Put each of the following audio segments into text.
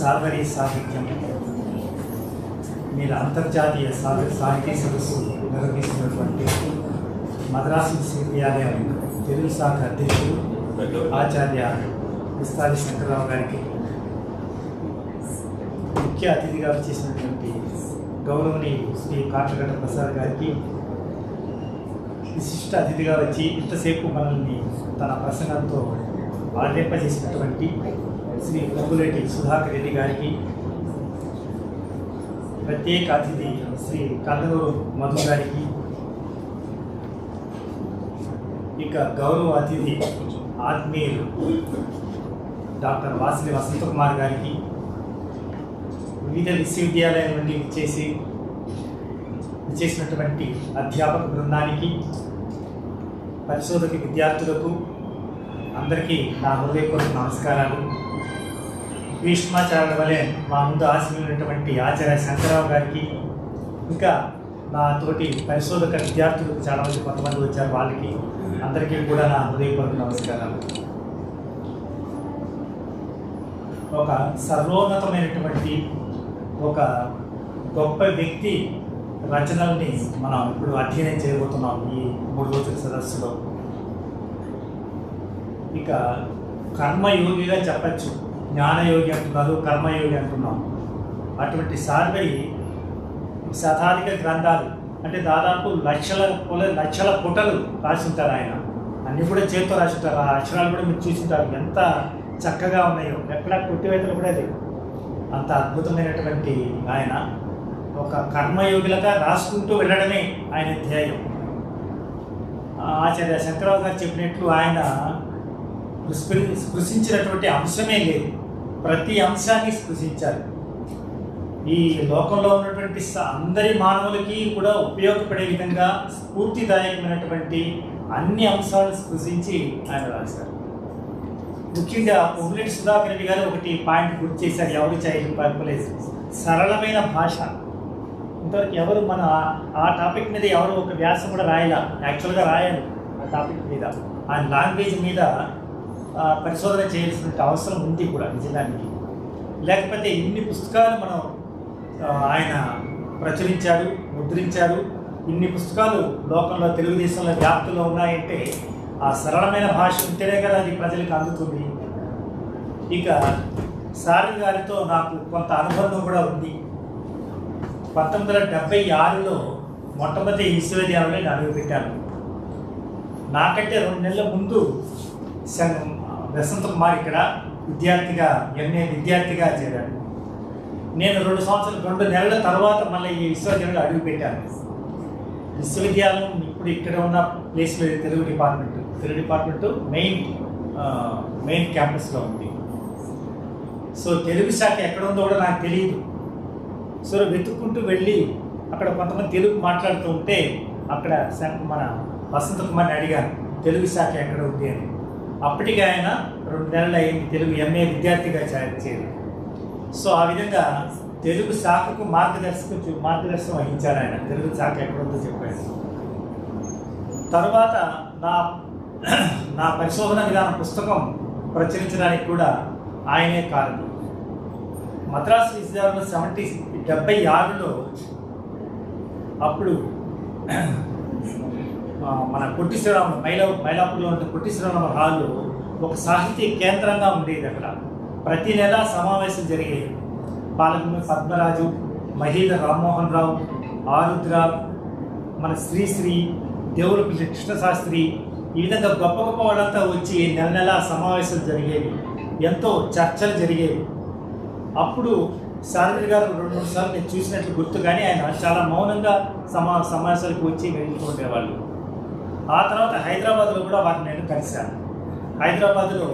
సార్వరీ సాహిత్యం మీద అంతర్జాతీయ సాహితీ సదస్సు నిర్వహిస్తున్నటువంటి మద్రాసు విశ్వవిద్యాలయం తెలుగు శాఖ అధ్యక్షుడు ఆచార్య విస్తారి శంకరరావు గారికి, ముఖ్య అతిథిగా చేసినటువంటి గౌరవనీయులు శ్రీ కాట్రగడ్డ ప్రసాద్ గారికి, విశిష్ట అతిథిగా వచ్చి ఇంతసేపు మనల్ని తన ప్రసంగంతో ఆర్లింపజేసినటువంటి శ్రీ పొంగులేటి సుధాకర్ రెడ్డి గారికి, ప్రత్యేక అతిథి శ్రీ కల్లూరు మధు గారికి, ఇక గౌరవ అతిథి ఆత్మీయులు డాక్టర్ వాసిలి వసంత కుమార్ గారికి, వివిధ విశ్వవిద్యాలయాల నుండి చేసినటువంటి అధ్యాపక బృందానికి, పరిశోధక విద్యార్థులకు అందరికీ నా హృదయపూర్వక నమస్కారాలు. భీష్మాచార్యుల వలె మా ముందు ఆశీనున్నటువంటి ఆచార్య శంకరరావు గారికి, ఇంకా నా తోటి పరిశోధక విద్యార్థులకు చాలామంది కొంతమంది వచ్చారు, వాళ్ళకి అందరికీ కూడా నా హృదయపూర్వక నమస్కారాలు. ఒక సర్వోన్నతమైనటువంటి ఒక గొప్ప వ్యక్తి రచనల్ని మనం ఇప్పుడు అధ్యయనం చేయబోతున్నాం ఈ 3 రోజుల సదస్సులో. ఇక కర్మయోగిగా చెప్పచ్చు, జ్ఞానయోగి అంటున్నారు, కర్మయోగి అంటున్నాం. అటువంటి సార్వరి శతాధిక గ్రంథాలు, అంటే దాదాపు లక్షల పుటలు రాసి ఉంటారు ఆయన. అన్నీ కూడా చేతితో రాసి ఉంటారు. ఆ అక్షరాలు కూడా మీరు చూసింటారు, ఎంత చక్కగా ఉన్నాయో, ఎక్కడ కొట్టివేతలు కూడా లేవు. అంత అద్భుతమైనటువంటి ఆయన ఒక కర్మయోగిలాగా రాసుకుంటూ వెళ్ళడమే ఆయన ధ్యేయం. ఆచార్య శంకరరావు గారు చెప్పినట్లు ఆయన స్పృశించినటువంటి అంశమే లేదు, ప్రతి అంశాన్ని స్పృశించారు. ఈ లోకంలో ఉన్నటువంటి అందరి మానవులకి కూడా ఉపయోగపడే విధంగా స్ఫూర్తిదాయకమైనటువంటి అన్ని అంశాలను స్పృశించి ఆయన రాశారు. ముఖ్యంగా పొంగులేటి సుధాకర్ రెడ్డి గారు ఒకటి పాయింట్ గుర్తు చేశారు, ఎవరు చేయలేదు, సరళమైన భాష. ఇంతవరకు ఎవరు మన ఆ టాపిక్ మీద ఎవరు ఒక వ్యాసం కూడా రాయాల, యాక్చువల్గా రాయాలి ఆ టాపిక్ మీద, ఆ లాంగ్వేజ్ మీద పరిశోధన చేయాల్సిన అవసరం ఉంది కూడా నిజానికి. లేకపోతే ఇన్ని పుస్తకాలు మనం ఆయన ప్రచురించారు, ముద్రించారు, ఇన్ని పుస్తకాలు లోకంలో తెలుగుదేశంలో వ్యాప్తిలో ఉన్నాయంటే ఆ సరళమైన భాష ఉంటేనే కదా అది ప్రజలకు అందుతుంది. ఇక సారి గారితో నాకు కొంత అనుబంధం కూడా ఉంది. 1976లో మొట్టమొదటి విశ్వవిద్యాలయంలో అడుగుపెట్టాను. నాకంటే 2 నెలల ముందు వసంత కుమార్ ఇక్కడ విద్యార్థిగా ఎంఏ విద్యార్థిగా చేరాడు. నేను 2 నెలల తర్వాత మళ్ళీ ఈ విశ్వవిద్యాలయంలో అడుగుపెట్టాను. విశ్వవిద్యాలయం ఇప్పుడు ఇక్కడ ఉన్న ప్లేస్లో తెలుగు డిపార్ట్మెంటు మెయిన్ క్యాంపస్లో ఉంది. సో తెలుగు శాఖ ఎక్కడ ఉందో కూడా నాకు తెలియదు. సో వెతుక్కుంటూ వెళ్ళి అక్కడ కొంతమంది తెలుగు మాట్లాడుతూ ఉంటే అక్కడ మన వసంత కుమార్ని అడిగాను, తెలుగు శాఖ ఎక్కడ ఉంది అని. అప్పటికి ఆయన 2 నెలలు అయింది తెలుగు ఎంఏ విద్యార్థిగా చేరి. సో ఆ విధంగా తెలుగు శాఖకు మార్గదర్శనం వహించారు ఆయన. తెలుగు శాఖ ఎక్కడుందో చెప్పాడు. తర్వాత నా పరిశోధన విధానం పుస్తకం ప్రచురించడానికి కూడా ఆయనే కారణం. మద్రాసు విశ్వవిద్యాలయంలో 76లో అప్పుడు మన పొట్టి శ్రీరామ మైలాపూర్లో ఉన్న పొట్టి శ్రీరామ హాల్లో ఒక సాహితీ కేంద్రంగా ఉండేది. అక్కడ ప్రతి నెల సమావేశం జరిగేది. పాలకులు పద్మరాజు, మహీద రామ్మోహన్ రావు, ఆరుద్ర, మన శ్రీశ్రీ, దేవులపల్లి కృష్ణశాస్త్రి, ఈ విధంగా గొప్ప గొప్ప వాళ్ళంతా వచ్చి నెల సమావేశాలు జరిగేవి, ఎంతో చర్చలు జరిగేవి. అప్పుడు సారథి గారు 2-3 సార్లు నేను చూసినట్లు గుర్తు, కానీ ఆయన చాలా మౌనంగా సమావేశాలకు వచ్చి వెళ్తూ ఉండేవాళ్ళు. ఆ తర్వాత హైదరాబాద్లో కూడా వారిని నేను కలిశాను. హైదరాబాద్లో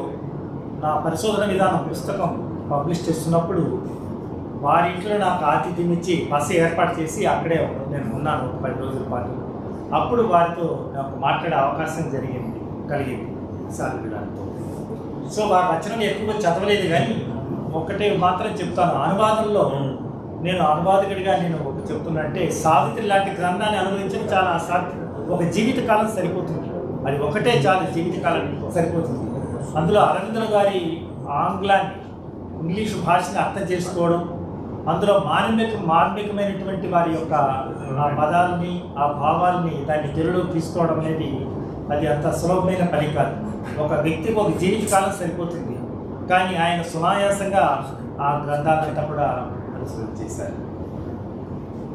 నా పరిశోధన విధానం పుస్తకం పబ్లిష్ చేస్తున్నప్పుడు వారి ఇంట్లో నాకు ఆతిథ్యం ఇచ్చి బస్సు ఏర్పాటు చేసి అక్కడే నేను ఉన్నాను 10 రోజుల పాటు. అప్పుడు వారితో నాకు మాట్లాడే అవకాశం కలిగింది సారథి గారితో. సో వారి రచనలు ఎక్కువగా చదవలేదు, కానీ ఒకటే మాత్రం చెప్తాను, అనువాదంలో నేను అనువాదకుడిగా ఒకటి చెప్తున్నా అంటే, సావిత్రి లాంటి గ్రంథాన్ని అనువదించడం చాలా అసాధ్యం. ఒక జీవితకాలం సరిపోతుంది, అది ఒకటే చాలు, జీవితకాలం సరిపోతుంది. అందులో అరవిందుల గారి ఆంగ్లాన్ని ఇంగ్లీషు భాషని అర్థం చేసుకోవడం, అందులో మార్మికమైనటువంటి వారి యొక్క ఆ పదాలని, ఆ భావాలని దాన్ని తెలుగులోకి తీసుకోవడం అనేది అది అంత సులభమైన పని కాదు. ఒక వ్యక్తికి ఒక జీవితకాలం సరిపోతుంది, కానీ ఆయన సునాయాసంగా ఆ గ్రంథాలంతా కూడా పరిశోధన చేశారు.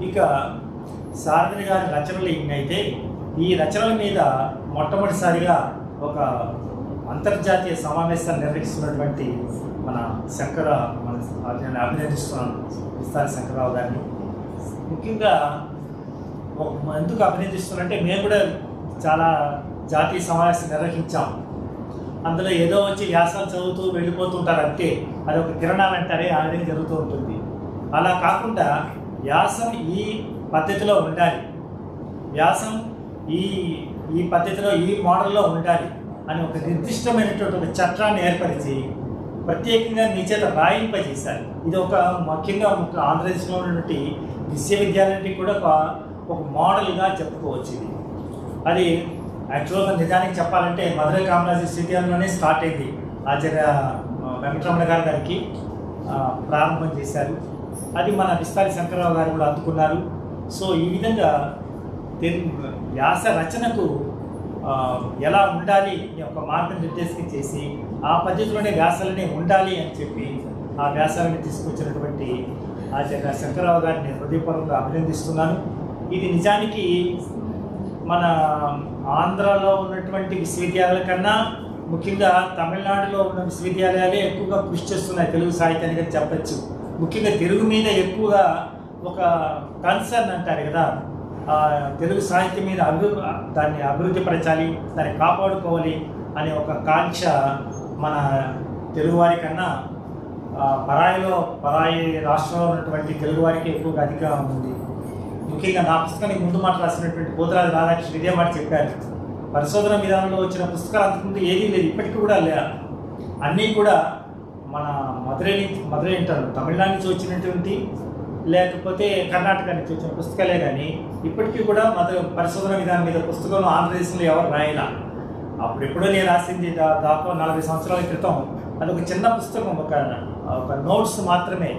ఇక సారథి గారి రచనలు ఇన్నైతే ఈ రచనల మీద మొట్టమొదటిసారిగా ఒక అంతర్జాతీయ సమావేశాన్ని నిర్వహిస్తున్నటువంటి మన నేను అభినందిస్తున్నాను విస్తారి శంకరరావు గారిని. ముఖ్యంగా ఎందుకు అభినందిస్తున్నానంటే మేము కూడా చాలా జాతీయ సమావేశం నిర్వహించాం. అందులో ఏదో వచ్చి వ్యాసాలు చదువుతూ వెళ్ళిపోతుంటారు అంతే, అది ఒక కిరణాలు అంటారే ఆ విధంగా జరుగుతూ ఉంటుంది. అలా కాకుండా వ్యాసం ఈ పద్ధతిలో ఉండాలి, వ్యాసం ఈ పద్ధతిలో ఈ మోడల్లో ఉండాలి అని ఒక నిర్దిష్టమైనటువంటి ఒక చట్టాన్ని ఏర్పరిచి ప్రత్యేకంగా మీ చేత రాయింపజేశారు. ఇది ఒక ముఖ్యంగా ఆంధ్రప్రదేశ్లో ఉన్నటువంటి విశ్వవిద్యాలయానికి కూడా ఒక మోడల్గా చెప్పుకోవచ్చు. ఇది అది యాక్చువల్గా నిజానికి చెప్పాలంటే మధురై కామరాజు విశ్వవిద్యాలయంలోనే స్టార్ట్ అయింది. ఆచార్య వెంకటరమణ గారికి ప్రారంభం చేశారు. అది మన విస్తారి శంకరరావు గారు కూడా అందుకున్నారు. సో ఈ విధంగా వ్యాస రచనకు ఎలా ఉండాలి ఒక మార్గనిర్దేశం చేసి ఆ పద్ధతిలోనే వ్యాసాలనే ఉండాలి అని చెప్పి ఆ వ్యాసాలను తీసుకొచ్చినటువంటి ఆచార్య శంకరరావు గారిని హృదయపూర్వకంగా అభినందిస్తున్నాను. ఇది నిజానికి మన ఆంధ్రాలో ఉన్నటువంటి విశ్వవిద్యాలయాల కన్నా ముఖ్యంగా తమిళనాడులో ఉన్న విశ్వవిద్యాలయాలే ఎక్కువగా కృషి చేస్తున్నాయి తెలుగు సాహిత్యానికి చెప్పచ్చు. ముఖ్యంగా తెలుగు మీద ఎక్కువగా ఒక కన్సర్న్ అంటారు కదా, తెలుగు సాహిత్యం మీద దాన్ని అభివృద్ధి పరచాలి, దాన్ని కాపాడుకోవాలి అనే ఒక కాంక్ష మన తెలుగువారి కన్నా పరాయి రాష్ట్రంలో ఉన్నటువంటి తెలుగువారికి ఎక్కువగా అధికంగా ఉంది. ముఖ్యంగా నా పుస్తకానికి ముందు మాట రాసినటువంటి పోతురాజు రాధాకృష్ణ ఇదే మాట చెప్పారు. పరిశోధన విధానంలో వచ్చిన పుస్తకాలు అంతకుముందు ఏదీ లేదు, ఇప్పటికీ కూడా అన్నీ కూడా మన మధురై అంటారు తమిళనాడు నుంచి వచ్చినటువంటి లేకపోతే కర్ణాటక నుంచి వచ్చిన పుస్తకాలే, కానీ ఇప్పటికీ కూడా పరిశోధన విధానం మీద పుస్తకం ఆంధ్రప్రదేశ్లో ఎవరు రాయలా. అప్పుడెప్పుడో నేను రాసింది దాదాపు 40 సంవత్సరాల క్రితం. అది ఒక చిన్న పుస్తకం, ఒక నోట్స్ మాత్రమే.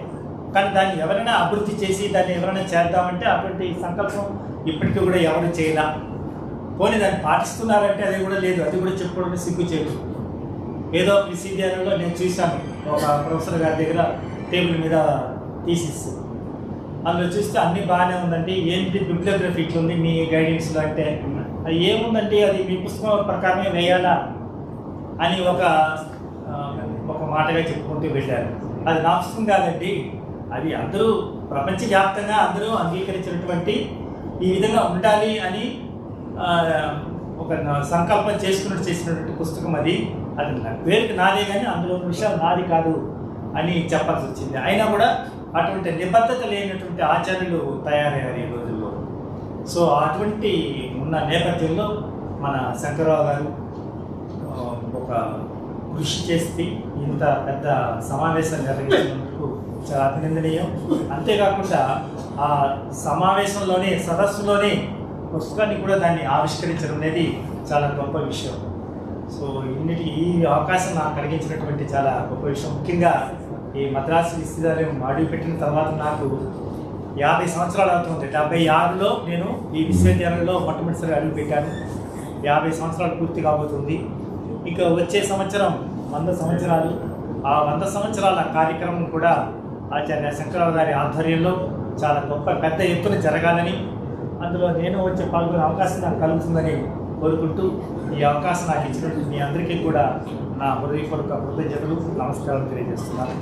కానీ దాన్ని ఎవరైనా అభివృద్ధి చేసి దాన్ని ఎవరైనా చేద్దామంటే అటువంటి సంకల్పం ఇప్పటికీ కూడా ఎవరు చేయలా. పోనీ దాన్ని పాటిస్తున్నారంటే అది కూడా లేదు, అది కూడా చెప్పుకోవడం సిగ్గు చేయదు. ఏదో విశ్వవిద్యాలయంలో నేను చూశాను, ఒక ప్రొఫెసర్ గారి దగ్గర టేబుల్ మీద థీసిస్, అందులో చూస్తే అన్నీ బాగానే ఉందండి, ఏంటి బిబ్లియోగ్రఫీ ఇట్లుంది మీ గైడెన్స్లో అంటే ఏముందండి అది మీ పుస్తకం ప్రకారమే వేయాలా అని ఒక మాటగా చెప్పుకుంటూ వెళ్ళారు. అది నా పుస్తకం కాదండి, అది అందరూ ప్రపంచవ్యాప్తంగా అందరూ అంగీకరించినటువంటి ఈ విధంగా ఉండాలి అని ఒక సంకల్పం చేసినటువంటి పుస్తకం అది పేరుకి నాదే కానీ అందులో విషయాలు నాది కాదు అని చెప్పాల్సి వచ్చింది. అయినా కూడా అటువంటి నిబద్ధత లేనటువంటి ఆచార్యులు తయారయ్యారు ఈ రోజుల్లో. సో అటువంటి ఉన్న నేపథ్యంలో మన శంకరరావు గారు ఒక కృషి చేసి ఇంత పెద్ద సమావేశం నిర్వహించినందుకు చాలా అభినందనీయం. అంతేకాకుండా ఆ సమావేశంలోనే సదస్సులోనే పుస్తకాన్ని కూడా దాన్ని ఆవిష్కరించడం అనేది చాలా గొప్ప విషయం. సో ఈ అవకాశం నాకు కలిగించినటువంటి చాలా గొప్ప విషయం. ముఖ్యంగా ఈ మద్రాసు విశ్వవిద్యాలయం అడుగుపెట్టిన తర్వాత నాకు 50 సంవత్సరాలు అవుతుంది. 76లో నేను ఈ విశ్వవిద్యాలయంలో మొట్టమొదటిసారి అడుగుపెట్టాను. 50 సంవత్సరాలు పూర్తి కాబోతుంది. ఇక వచ్చే సంవత్సరం 100 సంవత్సరాలు. ఆ 100 సంవత్సరాల కార్యక్రమం కూడా ఆచార్య శంకరరావు గారి ఆధ్వర్యంలో చాలా గొప్ప పెద్ద ఎత్తున జరగాలని, అందులో నేను వచ్చే పాల్గొనే అవకాశం నాకు కలుగుతుందని కోరుకుంటూ ఈ అవకాశం నాకు ఇచ్చినటువంటి మీ అందరికీ కూడా నా హృదయపూర్వక కృతజ్ఞతలు, నమస్కారం తెలియజేస్తున్నాను.